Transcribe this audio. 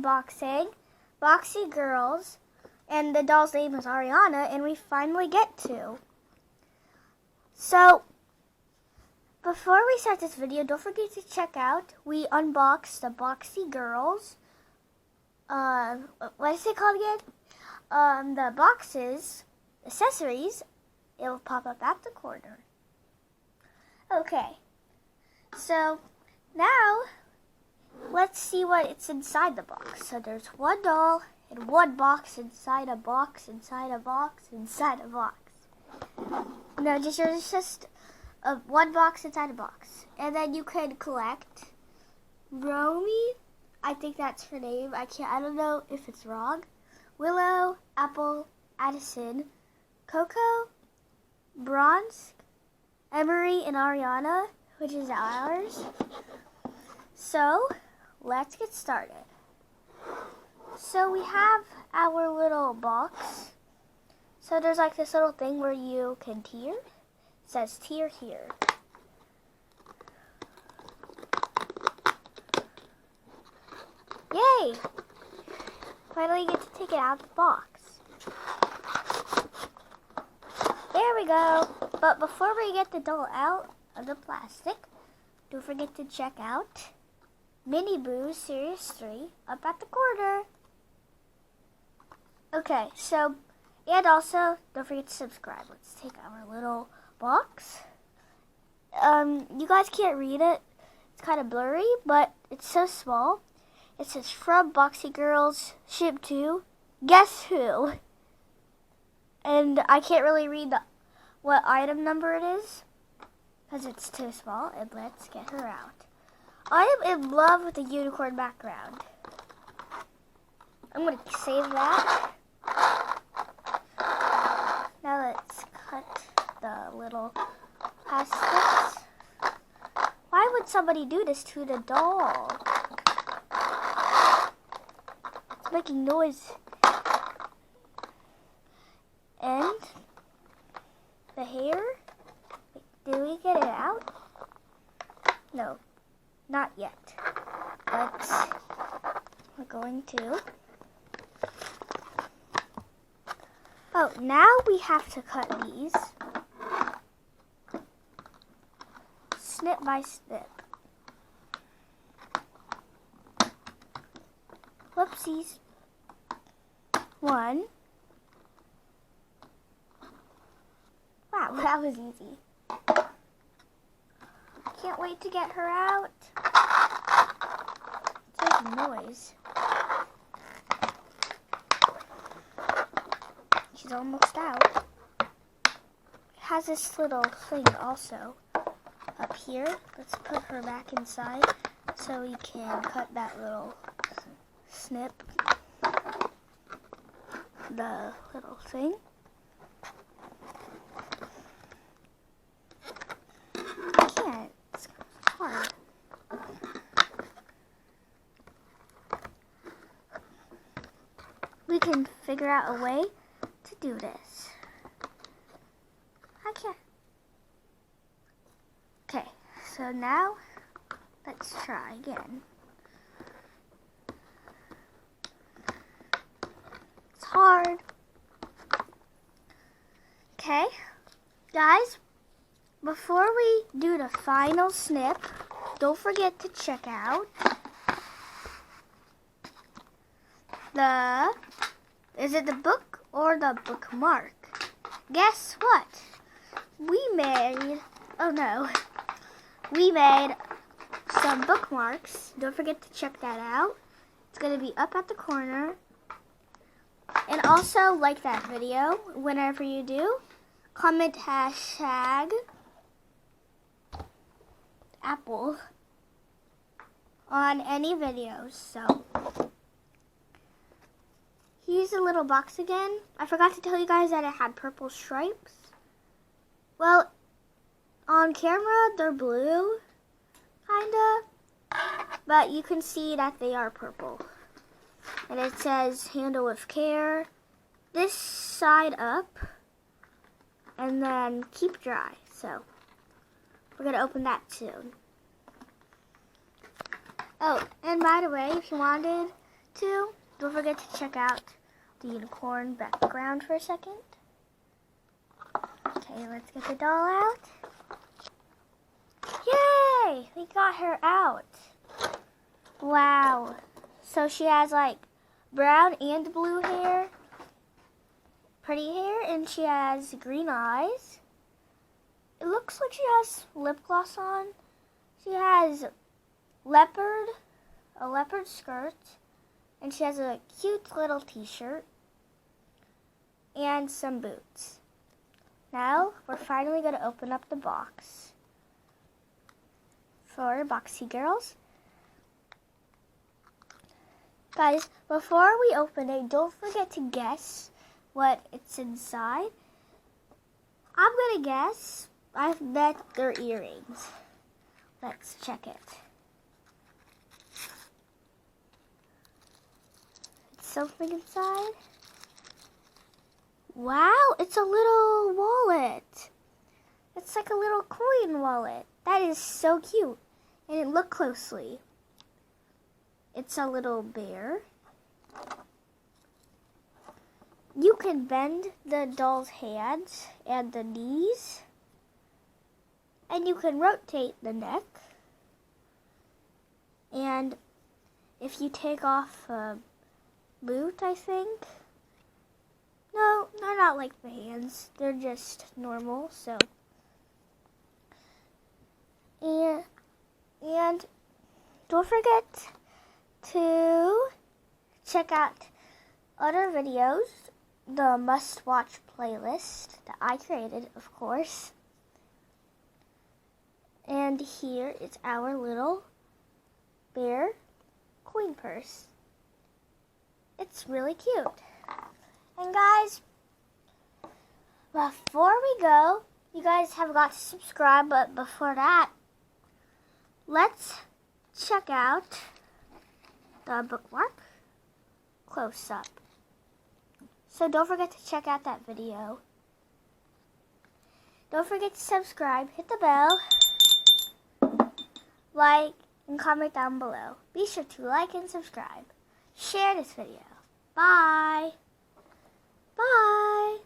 unboxing Boxy Girls, and the doll's name is Arianna, and we finally get to. So, before we start this video, don't forget to check out, we unboxed the Boxy Girls, what is it called again? The boxes, accessories, it will pop up at the corner. Okay, so now let's see what it's inside the box. So there's one doll and one box inside a box inside a box inside a box. No, just one box inside a box. And then you can collect Romy, I think that's her name. I don't know if it's wrong. Willow, Apple, Addison, Coco, Bronze, Emery, and Arianna, which is ours. So, let's get started. So we have our little box. So there's like this little thing where you can tier. It says tier here. Yay! Finally get to take it out of the box. There we go. But before we get the doll out of the plastic, don't forget to check out Mini Boo Series 3 up at the corner. Okay, so, and also, don't forget to subscribe. Let's take our little box. You guys can't read it. It's kind of blurry, but it's so small. It says, from Boxy Girls, ship to, guess who? And I can't really read what item number it is, because it's too small, and let's get her out. I am in love with the unicorn background. I'm going to save that. Now let's cut the little plastics. Why would somebody do this to the doll? It's making noise. And the hair. Did we get it out? No. Not yet, but we're going to. Oh, now we have to cut these snip by snip. Whoopsies. One. Wow, that was easy. Can't wait to get her out. It's making noise. She's almost out. It has this little thing also up here. Let's put her back inside so we can cut that little snip. The little thing. I can't. It's hard. We can figure out a way to do this. I can't. Okay, so now let's try again. It's hard. Okay, guys, before we do the final snip, don't forget to check out is it the book or the bookmark? Guess what? We made some bookmarks. Don't forget to check that out. It's going to be up at the corner. And also like that video whenever you do. Comment hashtag Apple on any videos. So here's the little box again. I forgot to tell you guys that it had purple stripes. Well, on camera they're blue, kinda, but you can see that they are purple. And it says handle with care, this side up, and then keep dry. So we're gonna open that soon. Oh, and by the way, if you wanted to, don't forget to check out the unicorn background for a second. Okay, let's get the doll out. Yay! We got her out. Wow. So she has like brown and blue hair, pretty hair, and she has green eyes. It looks like she has lip gloss on. She has a leopard skirt, and she has a cute little t-shirt and some boots. Now we're finally going to open up the box for Boxy Girls. Guys, before we open it, don't forget to guess what it's inside. I'm going to guess. I bet they're earrings. Let's check it. It's something inside. Wow, it's a little wallet. It's like a little coin wallet. That is so cute. And look closely. It's a little bear. You can bend the doll's hands and the knees. And you can rotate the neck. And if you take off a boot, I think. No, they're not like the hands. They're just normal, so. And don't forget to check out other videos, the must-watch playlist that I created, of course. And here is our little bear coin purse. It's really cute. And guys, before we go, you guys have got to subscribe, but before that, let's check out the bookmark close up. So don't forget to check out that video. Don't forget to subscribe, hit the bell, like, and comment down below. Be sure to like and subscribe. Share this video. Bye. Bye.